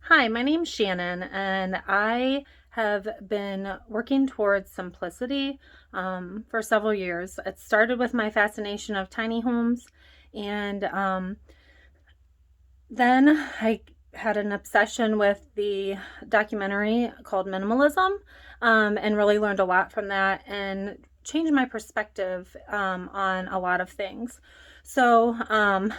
Hi, my name's Shannon, and I have been working towards simplicity for several years. It started with my fascination of tiny homes, and then I had an obsession with the documentary called Minimalism, and really learned a lot from that and changed my perspective on a lot of things. So,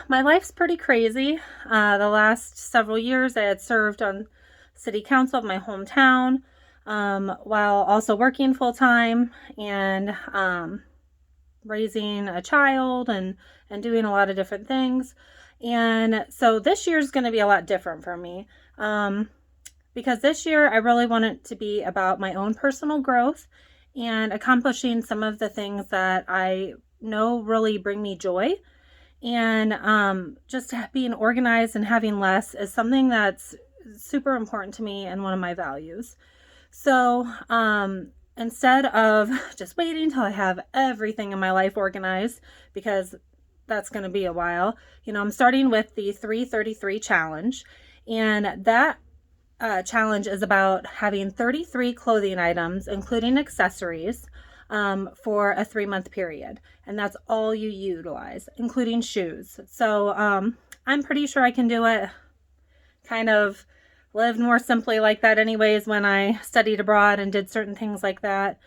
my life's pretty crazy. The last several years, I had served on city council of my hometown, while also working full time and raising a child and doing a lot of different things. And so this year is going to be a lot different for me, because this year I really want it to be about my own personal growth and accomplishing some of the things that I know really bring me joy. And just being organized and having less is something that's super important to me and one of my values. So instead of just waiting until I have everything in my life organized, because that's going to be a while, I'm starting with the 333 challenge. And that challenge is about having 33 clothing items, including accessories, for a 3-month period. And that's all you utilize, including shoes. So I'm pretty sure I can do it. Kind of lived more simply like that anyways when I studied abroad and did certain things like that.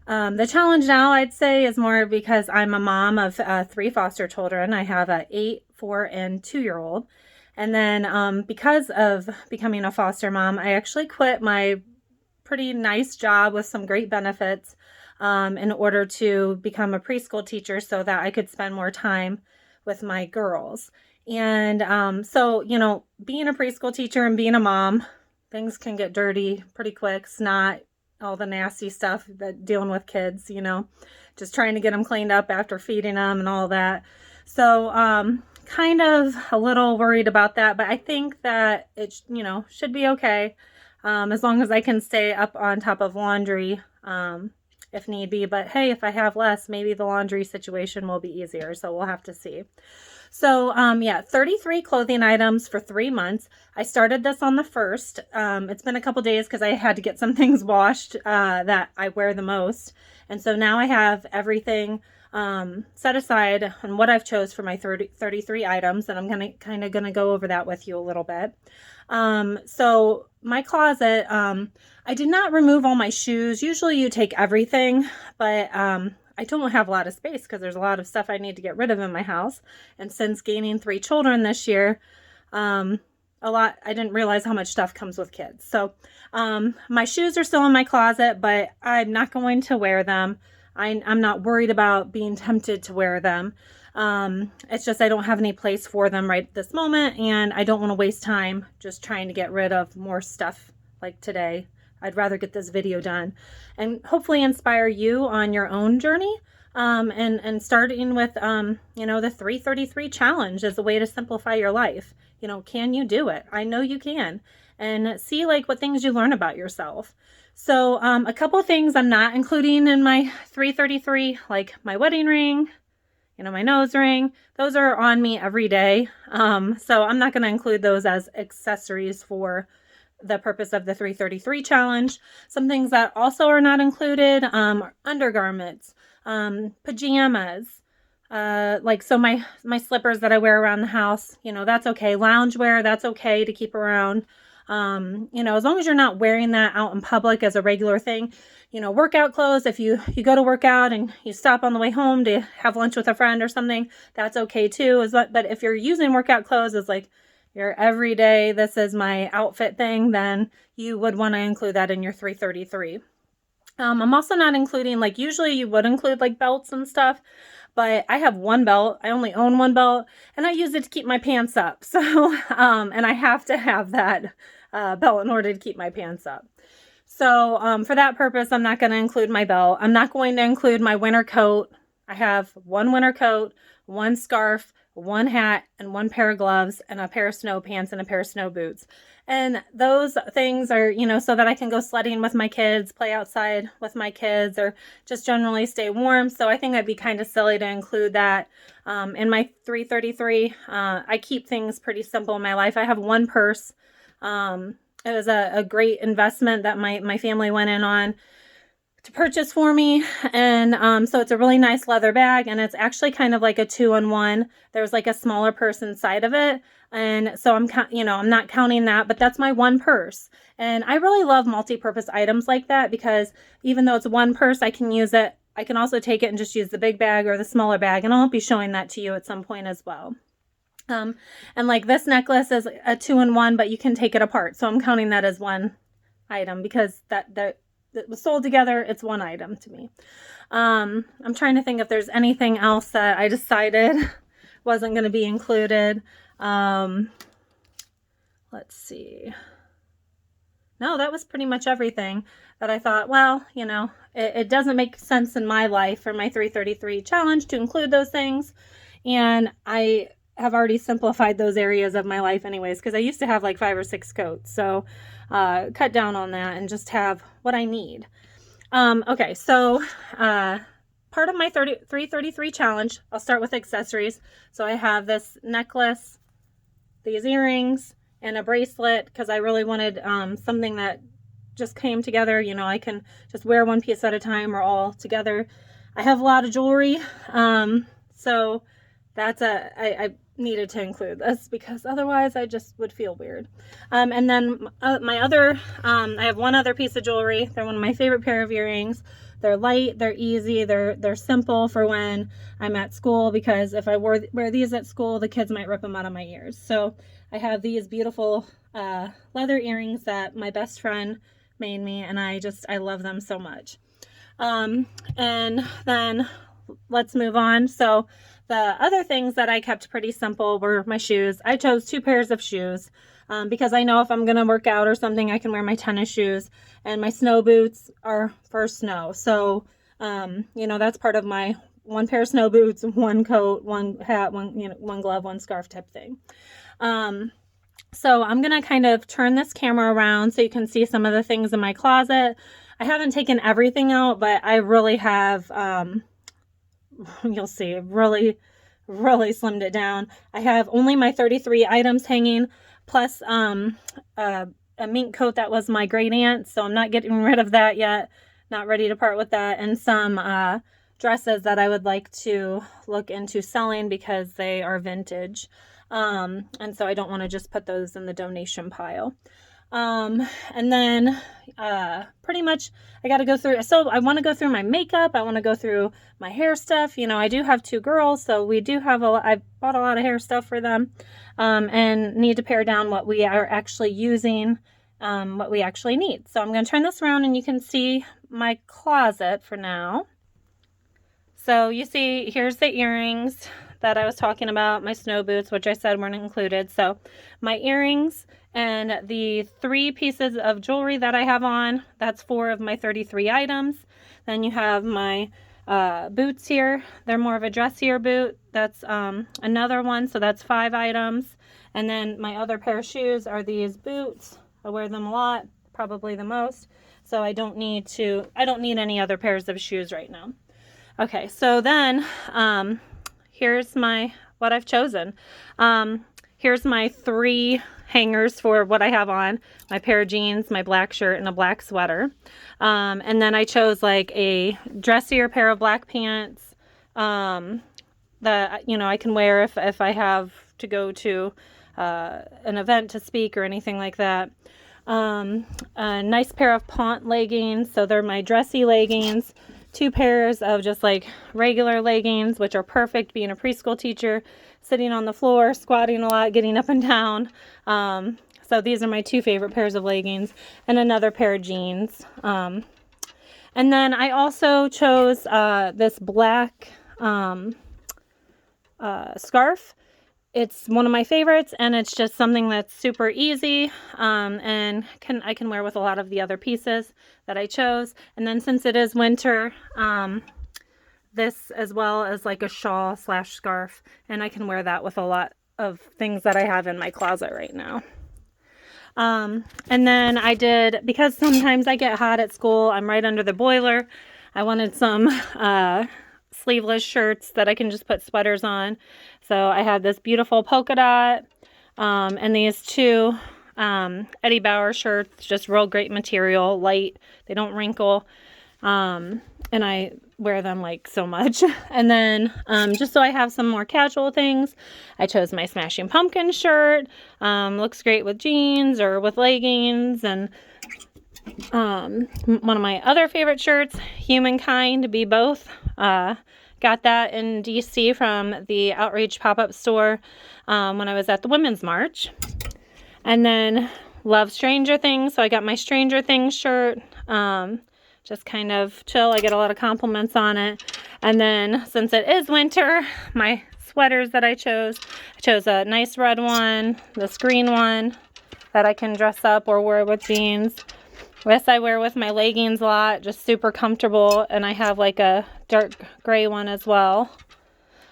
The challenge now, I'd say, is more because I'm a mom of 3 foster children. I have a 8, 4, and 2-year-old. And then because of becoming a foster mom, I actually quit my pretty nice job with some great benefits in order to become a preschool teacher so that I could spend more time with my girls. And so, being a preschool teacher and being a mom, things can get dirty pretty quick. Snot, all the nasty stuff that dealing with kids, just trying to get them cleaned up after feeding them and all that. So, kind of a little worried about that, but I think that it, should be okay. As long as I can stay up on top of laundry, if need be. But hey, if I have less, maybe the laundry situation will be easier. So we'll have to see. So, 33 clothing items for 3 months. I started this on the 1st. It's been a couple days because I had to get some things washed that I wear the most. And so now I have everything set aside on what I've chose for my 33 items. And I'm going to go over that with you a little bit. So my closet, I did not remove all my shoes. Usually you take everything, but I don't have a lot of space because there's a lot of stuff I need to get rid of in my house. And since gaining 3 children this year, I didn't realize how much stuff comes with kids. So my shoes are still in my closet, but I'm not going to wear them. I'm not worried about being tempted to wear them. It's just I don't have any place for them right this moment, and I don't want to waste time just trying to get rid of more stuff like today. I'd rather get this video done and hopefully inspire you on your own journey. And starting with, the 333 challenge as a way to simplify your life. Can you do it? I know you can. And see what things you learn about yourself. So a couple things I'm not including in my 333, like my wedding ring, my nose ring. Those are on me every day. So I'm not going to include those as accessories for the purpose of the 333 challenge. Some things that also are not included are undergarments, pajamas, so my slippers that I wear around the house, that's okay. Loungewear, that's okay to keep around. As long as you're not wearing that out in public as a regular thing. Workout clothes, if you go to work out and you stop on the way home to have lunch with a friend or something, that's okay too. But if you're using workout clothes as your everyday, this is my outfit thing, then you would want to include that in your 333. I'm also not including, usually you would include belts and stuff, but I have one belt. I only own one belt, and I use it to keep my pants up. So, and I have to have that belt in order to keep my pants up. So, for that purpose, I'm not going to include my belt. I'm not going to include my winter coat. I have one winter coat, one scarf, one hat, and one pair of gloves, and a pair of snow pants and a pair of snow boots. And those things are, so that I can go sledding with my kids, play outside with my kids, or just generally stay warm. So I think that'd be kind of silly to include that in my 333. I keep things pretty simple in my life. I have one purse, It was a great investment that my family went in on to purchase for me. And so it's a really nice leather bag, and it's actually kind of like a 2-in-1. There's like a smaller purse inside of it. And so I'm not counting that, but that's my one purse. And I really love multi-purpose items like that, because even though it's one purse, I can use it. I can also take it and just use the big bag or the smaller bag, and I'll be showing that to you at some point as well. And like this necklace is a 2-in-1, but you can take it apart. So I'm counting that as one item, because that was sold together. It's one item to me. I'm trying to think if there's anything else that I decided wasn't going to be included. Let's see. No, that was pretty much everything that I thought, well, it doesn't make sense in my life for my 333 challenge to include those things. And I have already simplified those areas of my life anyways, because I used to have like 5 or 6 coats. So cut down on that and just have what I need. Okay, so part of my 333 challenge, I'll start with accessories. So I have this necklace, these earrings, and a bracelet, because I really wanted something that just came together. I can just wear one piece at a time or all together. I have a lot of jewelry, so that's I needed to include this, because otherwise I just would feel weird. And then my other, I have one other piece of jewelry. They're one of my favorite pair of earrings. They're light, they're easy, they're simple for when I'm at school, because if I wear these at school, the kids might rip them out of my ears. So I have these beautiful leather earrings that my best friend made me, and I love them so much. And then let's move on. So the other things that I kept pretty simple were my shoes. I chose 2 pairs of shoes because I know if I'm going to work out or something, I can wear my tennis shoes, and my snow boots are for snow. So, that's part of my 1 pair of snow boots, 1 coat, 1 hat, 1 glove, 1 scarf type thing. So I'm going to kind of turn this camera around so you can see some of the things in my closet. I haven't taken everything out, but I really have, you'll see, really, really slimmed it down. I have only my 33 items hanging, plus a mink coat that was my great aunt's, so I'm not getting rid of that yet. Not ready to part with that, and some dresses that I would like to look into selling because they are vintage. And so I don't want to just put those in the donation pile. And then pretty much I got to go through, so I want to go through my makeup. I want to go through my hair stuff. I do have 2 girls, so we do have I bought a lot of hair stuff for them, and need to pare down what we are actually using, what we actually need. So I'm going to turn this around and you can see my closet for now. So you see, here's the earrings that I was talking about, my snow boots, which I said weren't included. So my earrings and the 3 pieces of jewelry that I have on, that's 4 of my 33 items. Then you have my boots here. They're more of a dressier boot. That's another one, so that's 5 items. And then my other pair of shoes are these boots. I wear them a lot, probably the most. So I don't need any other pairs of shoes right now. Okay, so then here's what I've chosen. Here's my 3 hangers for what I have on. My pair of jeans, my black shirt, and a black sweater. And then I chose like a dressier pair of black pants that, I can wear if I have to go to an event to speak or anything like that. A nice pair of pant leggings. So they're my dressy leggings. 2 pairs of just like regular leggings, which are perfect being a preschool teacher, sitting on the floor, squatting a lot, getting up and down. So these are my 2 favorite pairs of leggings, and another pair of jeans. And then I also chose this black scarf. It's one of my favorites, and it's just something that's super easy, and I can wear with a lot of the other pieces that I chose. And then since it is winter, this as well as like a shawl / scarf, and I can wear that with a lot of things that I have in my closet right now. And then because sometimes I get hot at school, I'm right under the boiler. I wanted some sleeveless shirts that I can just put sweaters on. So I have this beautiful polka dot, and these 2 Eddie Bauer shirts, just real great material, light, they don't wrinkle. And I wear them like so much. And then just so I have some more casual things, I chose my Smashing Pumpkin shirt. Looks great with jeans or with leggings. And one of my other favorite shirts, Humankind, Be Both. Got that in DC from the Outrage pop-up store when I was at the Women's March. And then love Stranger Things, so I got my Stranger Things shirt. Just kind of chill. I get a lot of compliments on it. And then since it is winter, my sweaters that I chose a nice red one, this green one that I can dress up or wear with jeans. This I wear with my leggings a lot, just super comfortable. And I have like a dark gray one as well.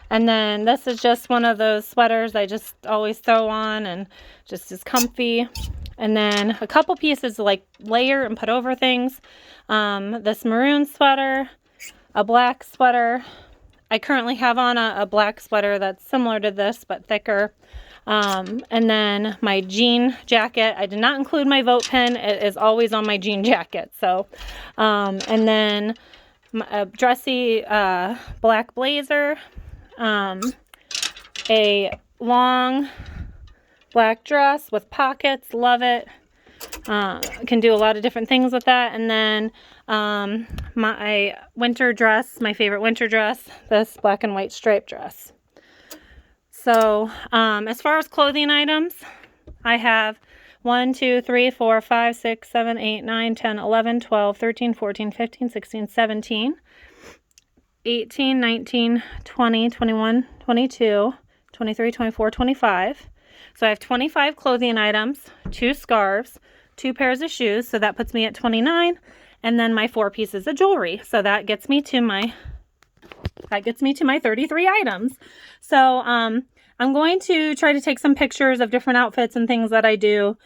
And then this is just one of those sweaters I just always throw on and just is comfy. And then a couple pieces to like layer and put over things. This maroon sweater, a black sweater. I currently have on a black sweater that's similar to this but thicker. And then my jean jacket. I did not include my vote pen. It is always on my jean jacket. So, and then a dressy black blazer. A long black dress with pockets, love it. Can do a lot of different things with that. And then my winter dress, my favorite winter dress, this black and white striped dress. So as far as clothing items, I have 1, 2, 3, 4, 5, 6, 7, 8, 9, 10, 11, 12, 13, 14, 15, 16, 17, 18, 19, 20, 21, 22, 23, 24, 25. So I have 25 clothing items, 2 scarves, 2 pairs of shoes. So that puts me at 29. And then my 4 pieces of jewelry. So that gets me to my 33 items. So I'm going to try to take some pictures of different outfits and things that I do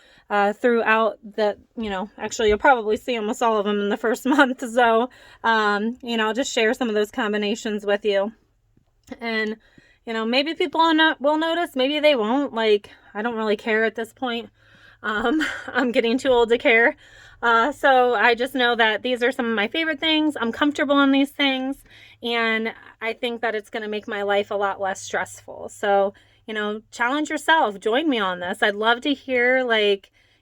throughout the, actually you'll probably see almost all of them in the first month. So, I'll just share some of those combinations with you. And, maybe people will notice, maybe they won't. Like, I don't really care at this point. I'm getting too old to care. So I just know that these are some of my favorite things. I'm comfortable in these things. And I think that it's going to make my life a lot less stressful. So, challenge yourself. Join me on this. I'd love to hear,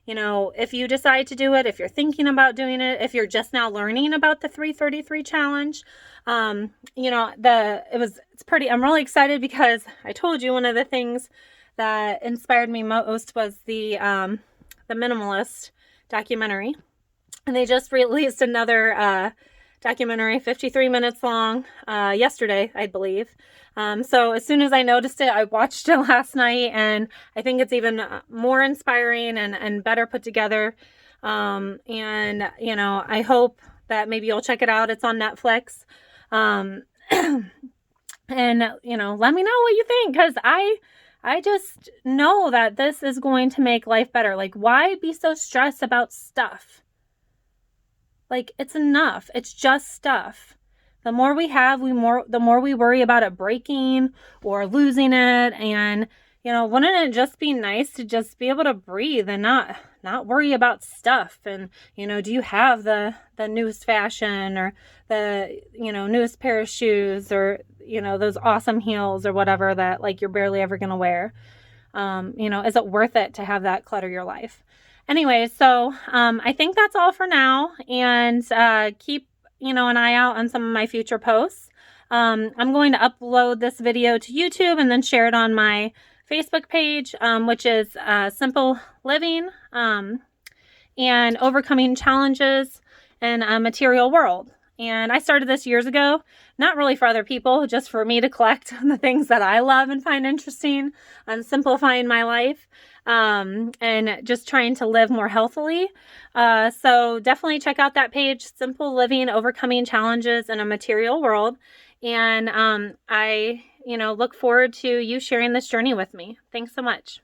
if you decide to do it, if you're thinking about doing it, if you're just now learning about the 333 challenge. I'm really excited because I told you one of the things that inspired me most was the Minimalist documentary. And they just released another documentary, 53 minutes long, yesterday, I believe. So as soon as I noticed it, I watched it last night, and I think it's even more inspiring and better put together. I hope that maybe you'll check it out. It's on Netflix. And, let me know what you think, because I just know that this is going to make life better. Like, why be so stressed about stuff? Like, it's enough. It's just stuff. The more we have, the more we worry about it breaking or losing it. And, wouldn't it just be nice to just be able to breathe and not worry about stuff? And, do you have the newest fashion or the, newest pair of shoes or, those awesome heels or whatever that like you're barely ever going to wear? Is it worth it to have that clutter your life? Anyway, so I think that's all for now, and keep an eye out on some of my future posts. I'm going to upload this video to YouTube and then share it on my Facebook page, which is Simple Living and Overcoming Challenges in a Material World. And I started this years ago, not really for other people, just for me to collect the things that I love and find interesting and simplifying my life. And just trying to live more healthily. So definitely check out that page, Simple Living, Overcoming Challenges in a Material World. And I, look forward to you sharing this journey with me. Thanks so much.